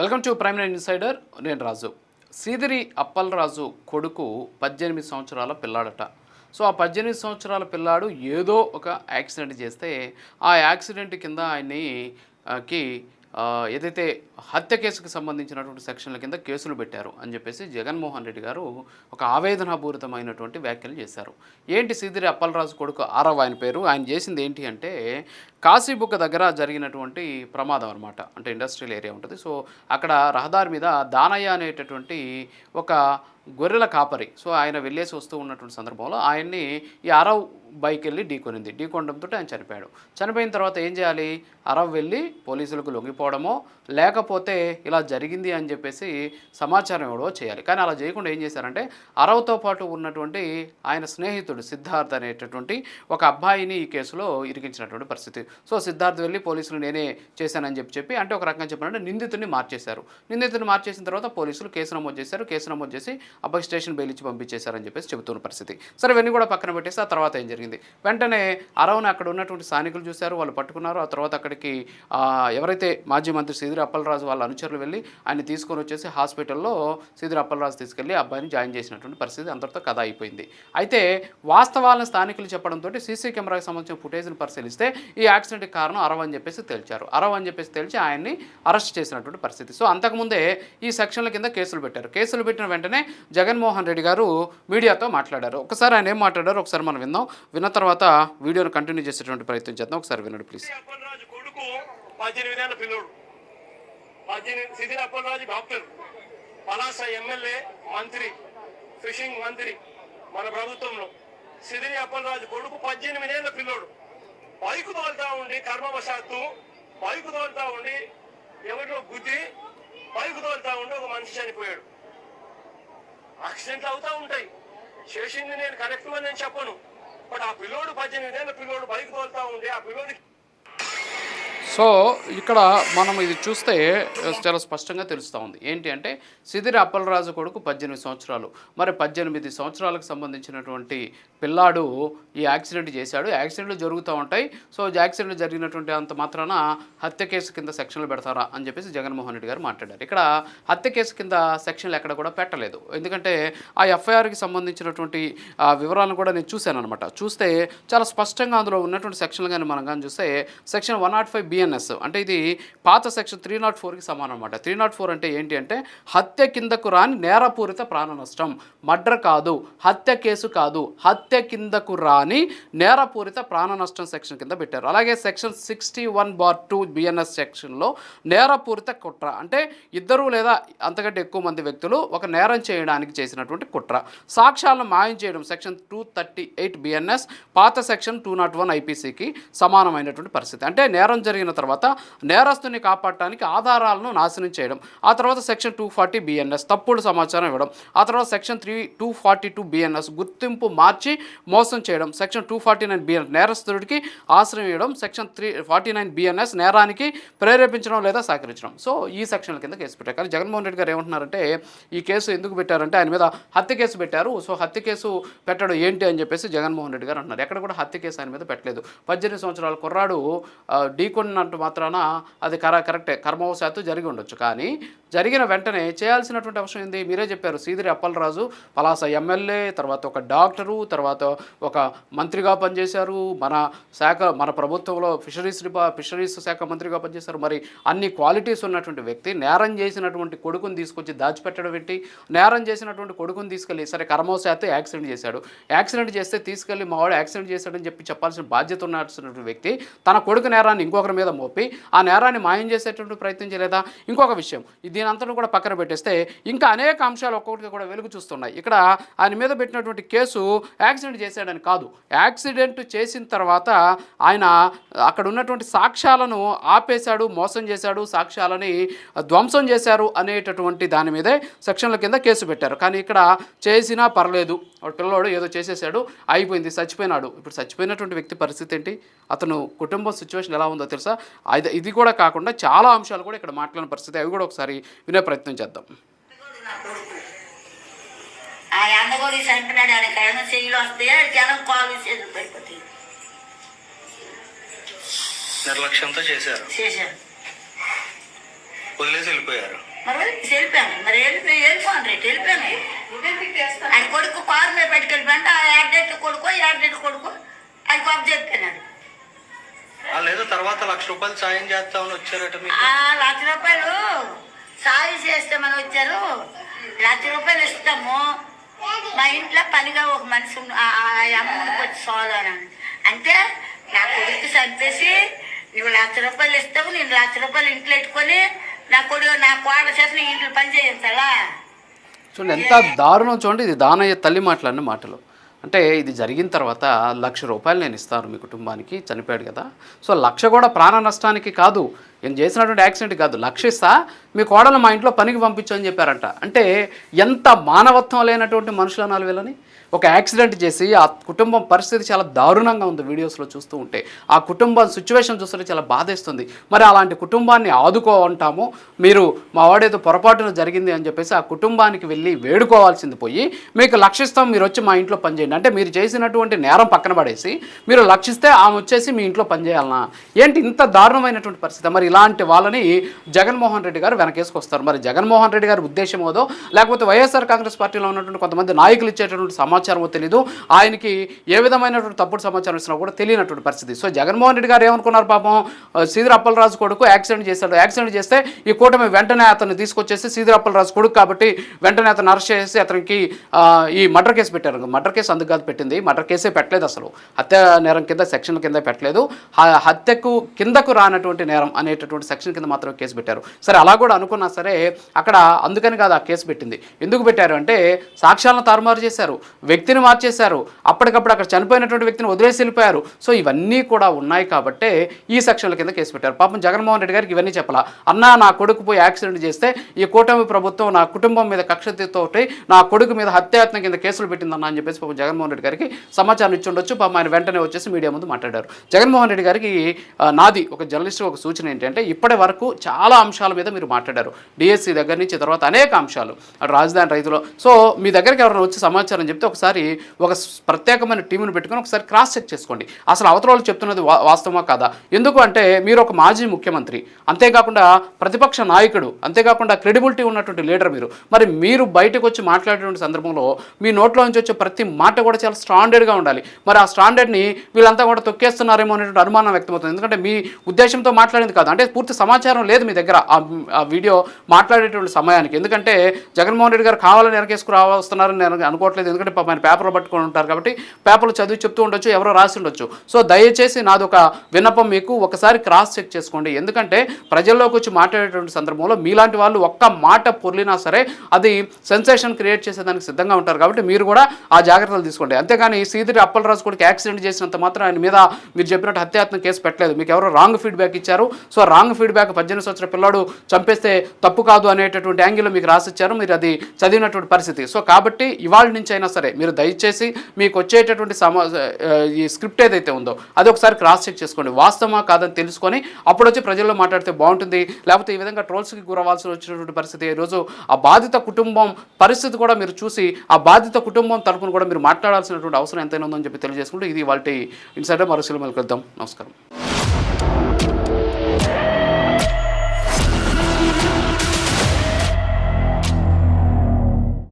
Welcome to prime line insider. నేను రాజు. సీదిరి అప్పలరాజు కొడుకు 18 సంవత్సరాల పిల్లాడట. సో ఆ 18 సంవత్సరాల పిల్లాడు ఏదో ఒక యాక్సిడెంట్ చేస్తే ఆ యాక్సిడెంట్ కింద ఆయన్ని ఏదైతే హత్య కేసుకు సంబంధించినటువంటి సెక్షన్ల కింద కేసులు పెట్టారు అని చెప్పేసి జగన్మోహన్ రెడ్డి గారు ఒక ఆవేదనాపూరితమైనటువంటి వ్యాఖ్యలు చేశారు. ఏంటి సీదిరి అప్పలరాజు కొడుకు ఆరవ ఆయన పేరు. ఆయన చేసింది ఏంటి అంటే కాశీబుగ్గ దగ్గర జరిగినటువంటి ప్రమాదం అనమాట. అంటే ఇండస్ట్రియల్ ఏరియా ఉంటుంది. సో అక్కడ రహదారి మీద దానయ్య అనేటటువంటి ఒక గొర్రెల కాపరి, సో ఆయన వెళ్ళేసి వస్తూ ఉన్నటువంటి సందర్భంలో ఆయన్ని ఈ అరవ్ బైక్ వెళ్ళి ఢీకొనడంతో ఆయన చనిపోయాడు. చనిపోయిన తర్వాత ఏం చేయాలి? అరవ్ వెళ్ళి పోలీసులకు లొంగిపోవడమో లేకపోతే ఇలా జరిగింది అని చెప్పేసి సమాచారం ఇవ్వడమో చేయాలి. కానీ అలా చేయకుండా ఏం చేశారంటే అరవ్తో పాటు ఉన్నటువంటి ఆయన స్నేహితుడు సిద్ధార్థ్ అనేటటువంటి ఒక అబ్బాయిని ఈ కేసులో ఇరికించినటువంటి పరిస్థితి. సో సిద్ధార్థ్ వెళ్ళి పోలీసులు నేనే చేశానని చెప్పి అంటే ఒక రకంగా చెప్పాలంటే నిందితుడిని మార్చేశారు. నిందితుడిని మార్చేసిన తర్వాత పోలీసులు కేసు నమోదు చేశారు. కేసు నమోదు చేసి అబ్బాయి స్టేషన్ బెయిల్ ఇచ్చి పంపించేశారని చెప్పేసి చెబుతున్న పరిస్థితి. సరే ఇవన్నీ కూడా పక్కన పెట్టేసి ఆ తర్వాత ఏం జరిగింది? వెంటనే అరవ్ని అక్కడ ఉన్నటువంటి స్థానికులు చూశారు, వాళ్ళు పట్టుకున్నారు. ఆ తర్వాత అక్కడికి ఎవరైతే మాజీ మంత్రి సీదిరి అప్పలరాజు వాళ్ళ అనుచరులు వెళ్ళి ఆయన తీసుకొని వచ్చేసి హాస్పిటల్లో సీదిరి అప్పలరాజు తీసుకెళ్ళి అబ్బాయిని జాయిన్ చేసినటువంటి పరిస్థితి. అంతటితో కథ అయిపోయింది. అయితే వాస్తవాలను స్థానికులు చెప్పడంతో సీసీ కెమెరాకి సంబంధించిన ఫుటేజ్ని పరిశీలిస్తే ఈ యాక్సిడెంట్కి కారణం అరవ్ అని చెప్పేసి తేల్చారు. అరవ్ అని చెప్పేసి తేల్చి ఆయన్ని అరెస్ట్ చేసినటువంటి పరిస్థితి. సో అంతకుముందే ఈ సెక్షన్ల కింద కేసులు పెట్టారు. కేసులు పెట్టిన వెంటనే జగన్మోహన్ రెడ్డి గారు మీడియాతో మాట్లాడారు. ఒకసారి ఆయన ఏం మాట్లాడారు ఒకసారి మనం విందాం. విన్న తర్వాత వీడియోను కంటిన్యూ చేసేటువంటి ప్రయత్నం చేద్దాం. ఒకసారి వినండి please. Seediri Appalaraju doctor, Palasa MLA, మంత్రి, ఫిషింగ్ మంత్రి మన ప్రభుత్వంలో. సీదిరి అప్పలరాజు కొడుకు 18 ఏళ్ల పిల్లోడు బైకు తోలుతా ఉండి కర్మవశాత్తు బైకు తోలుతా ఉండి ఎవరిలో గుద్ది బైకు తోలుతా ఉండి ఒక మనిషి చనిపోయాడు. యాక్సిడెంట్లు అవుతా ఉంటాయి. చేసింది నేను కరెక్ట్ అని నేను చెప్పను. బట్ ఆ పిల్లోడు 18 ఏళ్ల పిల్లోడు బైక్ తోలుతా ఉండి ఆ పిల్లోడికి. సో ఇక్కడ మనం ఇది చూస్తే చాలా స్పష్టంగా తెలుస్తూ ఉంది. ఏంటి అంటే సీదిరి అప్పలరాజు కొడుకు 18 సంవత్సరాలు. మరి 18 సంవత్సరాలకు సంబంధించినటువంటి పిల్లాడు ఈ యాక్సిడెంట్ చేశాడు. యాక్సిడెంట్లు జరుగుతూ ఉంటాయి. సో యాక్సిడెంట్లు జరిగినటువంటి అంత మాత్రాన హత్య కేసు కింద సెక్షన్లు పెడతారా అని చెప్పేసి జగన్మోహన్ రెడ్డి గారు మాట్లాడారు. ఇక్కడ హత్య కేసు కింద సెక్షన్లు ఎక్కడ కూడా పెట్టలేదు. ఎందుకంటే ఆ ఎఫ్ఐఆర్కి సంబంధించినటువంటి వివరాలను కూడా నేను చూశాను అనమాట. చూస్తే చాలా స్పష్టంగా అందులో ఉన్నటువంటి సెక్షన్లు కానీ మనం కానీ చూస్తే సెక్షన్ 105 BNS అంటే ఇది పాత సెక్షన్ 304కి సమానం అనమాట. 304 అంటే ఏంటి అంటే హత్య కిందకు రాని నేరపూరిత ప్రాణ నష్టం. మర్డర్ కాదు, హత్య కేసు కాదు, హత్య కిందకు రాని నేరపూరిత ప్రాణ నష్టం సెక్షన్ కింద పెట్టారు. అలాగే సెక్షన్ 61/2 BNS సెక్షన్లో నేరపూరిత కుట్ర అంటే ఇద్దరు లేదా అంతకంటే ఎక్కువ మంది వ్యక్తులు ఒక నేరం చేయడానికి చేసినటువంటి కుట్ర. సాక్ష్యాలను మాయం చేయడం సెక్షన్ 238 BNS పాత సెక్షన్ 201 IPCకి సమానమైనటువంటి పరిస్థితి. అంటే నేరం జరిగిన తర్వాత నేరస్తుని కాపాడటానికి ఆధారాలను నాశనం చేయడం. ఆ తర్వాత సెక్షన్ 240 BNS తప్పుడు సమాచారం ఇవ్వడం. ఆ తర్వాత సెక్షన్ 242 BNS గుర్తింపు మార్చి మోసం చేయడం. సెక్షన్ 249 BNS నేరస్తుడికి ఆశ్రయం ఇవ్వడం. సెక్షన్ 349 BNS నేరానికి ప్రేరేపించడం లేదా సహకరించడం. సో ఈ సెక్షన్ల కింద కేసు పెట్టారు. కానీ జగన్మోహన్ రెడ్డి గారు ఏమంటున్నారంటే ఈ కేసు ఎందుకు పెట్టారంటే ఆయన మీద హత్య కేసు పెట్టారు. సో హత్య కేసు పెట్టడం ఏంటి అని చెప్పేసి జగన్మోహన్ రెడ్డి గారు అంటున్నారు. ఎక్కడ కూడా హత్య కేసు ఆయన మీద పెట్టలేదు. 18 సంవత్సరాల కుర్రాడు ఢీకొన్నట్టు మాత్రాన అది కరెక్టే, కర్మవశాత్తు జరిగి ఉండొచ్చు. కానీ జరిగిన వెంటనే చేయాల్సినటువంటి అవసరం ఏంది? మీరే చెప్పారు. సీదిరి అప్పలరాజు పలాస ఎమ్మెల్యే, తర్వాత ఒక డాక్టరు, తర్వాత ఒక మంత్రిగా పనిచేశారు. మన ప్రభుత్వంలో ఫిషరీస్ శాఖ మంత్రిగా పనిచేశారు. మరి అన్ని క్వాలిటీస్ ఉన్నటువంటి వ్యక్తి నేరం చేసినటువంటి కొడుకుని తీసుకొచ్చి దాచిపెట్టడం ఏంటి? నేరం చేసినటువంటి కొడుకుని తీసుకెళ్ళి సరే కర్మవశాత్తు యాక్సిడెంట్ చేశాడు. యాక్సిడెంట్ చేస్తే తీసుకెళ్ళి మావాడు యాక్సిడెంట్ చేశాడని చెప్పాల్సిన బాధ్యత ఉన్నటువంటి వ్యక్తి తన కొడుకు నేరాన్ని ఇంకొకరి మీద మోపి ఆ నేరాన్ని మాయం చేసేటువంటి ప్రయత్నం చేయలేదా? ఇంకొక విషయం, దీని అంతా కూడా పక్కన పెట్టేస్తే ఇంకా అనేక అంశాలు ఒక్కొక్కటి కూడా వెలుగు చూస్తున్నాయి. ఇక్కడ ఆయన మీద పెట్టినటువంటి కేసు యాక్సిడెంట్ చేశాడని కాదు. యాక్సిడెంట్ చేసిన తర్వాత ఆయన అక్కడ ఉన్నటువంటి సాక్ష్యాలను ఆపేశాడు, మోసం చేశాడు, సాక్ష్యాలని ధ్వంసం చేశారు అనేటటువంటి దాని మీదే సెక్షన్ల కింద కేసు పెట్టారు. కానీ ఇక్కడ చేసినా పర్లేదు, వాడు పిల్లవాడు ఏదో చేసేసాడు, అయిపోయింది, చచ్చిపోయినాడు. ఇప్పుడు చచ్చిపోయినటువంటి వ్యక్తి పరిస్థితి ఏంటి? అతను కుటుంబం సిచ్యువేషన్ ఎలా ఉందో తెలుసా? ఇది కూడా కాకుండా చాలా అంశాలు కూడా ఇక్కడ మాట్లాడిన పరిస్థితి. అవి కూడా ఒకసారి వినే ప్రయత్నం చేద్దాం. నిర్లక్ష్యంతో చేశారు, వదిలేసి వెళ్ళిపోయారు. మరి వెళ్ళిపోయాను. మరి వెళ్ళిపోను రేటు వెళ్ళిపోయాను. ఆయన కొడుకు కారు మీద పెట్టుకెళ్ళిపోయాను. ఆ యాడ్డెట్ కొడుకు ఆయన పాప చెప్పాను. లేదు తర్వాత ₹1,00,000 సాయం చేస్తామని వచ్చారట మీకు. ₹1,00,000 సాయం చేస్తామని వచ్చారు. ₹1,00,000 ఇస్తాము. మా ఇంట్లో పనిగా ఒక మనిషి అమ్మకి వచ్చి సోదరు అంటే నా కొడుకు చంపేసి నువ్వు ₹1,00,000 ఇస్తావు, నేను ₹1,00,000 ఇంట్లో పెట్టుకొని నా కోడల చేత నీ ఇంట్లో పని చేయించాలా? చూడండి ఎంత దారుణం. చూడండి, ఇది దానయ్య తల్లి మాటలన్న మాటలు. అంటే ఇది జరిగిన తర్వాత ₹1,00,000 నేను ఇస్తాను మీ కుటుంబానికి, చనిపోయాడు కదా. సో 1,00,000 కూడా ప్రాణ నష్టానికి కాదు, నేను చేసినటువంటి యాక్సిడెంట్ కాదు, 1,00,000 ఇస్తా, మీ కోడలు మా ఇంట్లో పనికి పంపించు అని చెప్పారంట. అంటే ఎంత మానవత్వం లేనటువంటి మనుషులు అనాలి వీళ్ళని. ఒక యాక్సిడెంట్ చేసి ఆ కుటుంబం పరిస్థితి చాలా దారుణంగా ఉంది వీడియోస్లో చూస్తూ ఉంటే. ఆ కుటుంబం సిచ్యువేషన్ చూస్తుంటే చాలా బాధేస్తుంది. మరి అలాంటి కుటుంబాన్ని ఆదుకోమంటాము, మీరు మా వాడేదో పొరపాటున జరిగింది అని చెప్పేసి ఆ కుటుంబానికి వెళ్ళి వేడుకోవాల్సింది పోయి మీకు 1,00,000 ఇస్తాం, మీరు వచ్చి మా ఇంట్లో పనిచేయండి అంటే మీరు చేసినటువంటి నేరం పక్కన పడేసి మీరు 1,00,000 ఇస్తే ఆమె వచ్చేసి మీ ఇంట్లో పనిచేయాలనా? ఏంటి ఇంత దారుణమైనటువంటి పరిస్థితి? మరి ఇలాంటి వాళ్ళని జగన్మోహన్ రెడ్డి గారు వెనకేసుకొస్తారు. మరి జగన్మోహన్ రెడ్డి గారి ఉద్దేశం ఏదో లేకపోతే వైఎస్ఆర్ కాంగ్రెస్ పార్టీలో ఉన్నటువంటి కొంతమంది నాయకులు ఇచ్చేటటువంటి సమాచారమో తెలీదు, ఆయనకి ఏ విధమైనటువంటి తప్పుడు సమాచారం ఇచ్చినా కూడా తెలియనటువంటి పరిస్థితి. సో జగన్మోహన్ రెడ్డి గారు ఏమనుకున్నారు పాపం, సీదిరి అప్పలరాజు కొడుకు యాక్సిడెంట్ చేశాడు, యాక్సిడెంట్ చేస్తే ఈ కూటమి వెంటనే అతన్ని తీసుకొచ్చేసి సీదిరి అప్పలరాజు కొడుకు కాబట్టి వెంటనే అతను అరెస్ట్ చేసి అతనికి ఈ మర్డర్ కేసు పెట్టారు. మర్డర్ కేసు అందుకు కాదు పెట్టింది, మర్డర్ కేసే పెట్టలేదు, అసలు హత్య నేరం కింద సెక్షన్ కింద పెట్టలేదు, హత్యకు కిందకు రానటువంటి నేరం అనేటటువంటి సెక్షన్ కింద మాత్రం కేసు పెట్టారు. సరే అలా కూడా అనుకున్నా సరే అక్కడ అందుకని కాదు ఆ కేసు పెట్టింది. ఎందుకు పెట్టారు అంటే సాక్ష్యాలను తారుమారు చేశారు, వ్యక్తిని మార్చేశారు, అప్పటికప్పుడు అక్కడ చనిపోయినటువంటి వ్యక్తిని వదిలేసి వెళ్ళిపోయారు. సో ఇవన్నీ కూడా ఉన్నాయి కాబట్టే ఈ సెక్షన్ల కింద కేసు పెట్టారు. పాపం జగన్మోహన్ రెడ్డి గారికి ఇవన్నీ చెప్పాలా, అన్నా నా కొడుకు పోయి యాక్సిడెంట్ చేస్తే ఈ కూటమి ప్రభుత్వం నా కుటుంబం మీద కక్షతోటి నా కొడుకు మీద హత్యాయత్నం కింద కేసులు పెట్టిందన్నా అని చెప్పేసి పాపం జగన్మోహన్ రెడ్డి గారికి సమాచారం ఇచ్చి ఉండొచ్చు. పాపం ఆయన వెంటనే వచ్చేసి మీడియా ముందు మాట్లాడారు. జగన్మోహన్ రెడ్డి గారికి నాది ఒక జర్నలిస్ట్ ఒక సూచన ఏంటంటే ఇప్పటి వరకు చాలా అంశాల మీద మీరు మాట్లాడారు, డిఎస్సి దగ్గర నుంచి తర్వాత అనేక అంశాలు, రాజధాని రైతులు. సో మీ దగ్గరికి ఎవరైనా వచ్చి సమాచారం చెప్తే ఒకసారి ఒక ప్రత్యేకమైన టీమును పెట్టుకొని ఒకసారి క్రాస్ చెక్ చేసుకోండి, అసలు అవతల వాళ్ళు చెప్తున్నది వాస్తవమా కాదా. ఎందుకు అంటే మీరు ఒక మాజీ ముఖ్యమంత్రి, అంతేకాకుండా ప్రతిపక్ష నాయకుడు, అంతేకాకుండా క్రెడిబిలిటీ ఉన్నటువంటి లీడర్ మీరు. మరి మీరు బయటకు వచ్చి మాట్లాడేటువంటి సందర్భంలో మీ నోట్లో నుంచి వచ్చే ప్రతి మాట కూడా చాలా స్టాండర్డ్గా ఉండాలి. మరి ఆ స్టాండర్డ్ని వీళ్ళంతా కూడా తొక్కేస్తున్నారేమో అనేటువంటి అనుమానం వ్యక్తమవుతుంది. ఎందుకంటే మీ ఉద్దేశంతో మాట్లాడింది కాదు, అంటే పూర్తి సమాచారం లేదు మీ దగ్గర ఆ వీడియో మాట్లాడేటువంటి సమయానికి. ఎందుకంటే జగన్మోహన్ రెడ్డి గారు కావాలని వెనకేసుకు వస్తున్నారని నేను అనుకోవట్లేదు, ఎందుకంటే ఆయన పేపర్లు పట్టుకొని ఉంటారు కాబట్టి పేపర్లు చదివి చెప్తూ ఉండొచ్చు, ఎవరో రాసి ఉండొచ్చు. సో దయచేసి నాదొక విన్నపం, మీకు ఒకసారి క్రాస్ చెక్ చేసుకోండి. ఎందుకంటే ప్రజల్లోకి వచ్చి మాట్లాడేటువంటి సందర్భంలో మీలాంటి వాళ్ళు ఒక్క మాట పొర్లినా సరే అది సెన్సేషన్ క్రియేట్ చేసేదానికి సిద్ధంగా ఉంటారు కాబట్టి మీరు కూడా ఆ జాగ్రత్తలు తీసుకోండి. అంతేగాని సీదిరి అప్పలరాజు కూడా యాక్సిడెంట్ చేసినంత మాత్రం ఆయన మీద మీరు చెప్పినట్టు హత్యాయత్నం కేసు పెట్టలేదు, మీకు ఎవరో రాంగ్ ఫీడ్బ్యాక్ ఇచ్చారు. సో రాంగ్ ఫీడ్బ్యాక్ 18 సంవత్సరాల పిల్లాడు చంపేస్తే తప్పు కాదు అనేటటువంటి యాంగిల్లో మీకు రాసిచ్చారు, మీరు అది చదివినటువంటి పరిస్థితి. సో కాబట్టి ఇవాళ నుంచి అయినా సరే మీరు దయచేసి మీకు వచ్చేటటువంటి ఈ స్క్రిప్ట్ ఏదైతే ఉందో అది ఒకసారి క్రాస్ చెక్ చేసుకోండి, వాస్తవమా కాదని తెలుసుకొని అప్పుడు వచ్చి ప్రజల్లో మాట్లాడితే బాగుంటుంది. లేకపోతే ఈ విధంగా ట్రోల్స్కి గురవాల్సి వచ్చినటువంటి పరిస్థితి. ఈరోజు ఆ బాధిత కుటుంబం పరిస్థితి కూడా మీరు చూసి ఆ బాధిత కుటుంబం తరపున కూడా మీరు మాట్లాడాల్సినటువంటి అవసరం ఎంతైనా ఉందని చెప్పి తెలియజేసుకుంటూ ఇది వాళ్ళ ఇన్సైడర్ మరోసారి మళ్ళీ కలుద్దాం. నమస్కారం.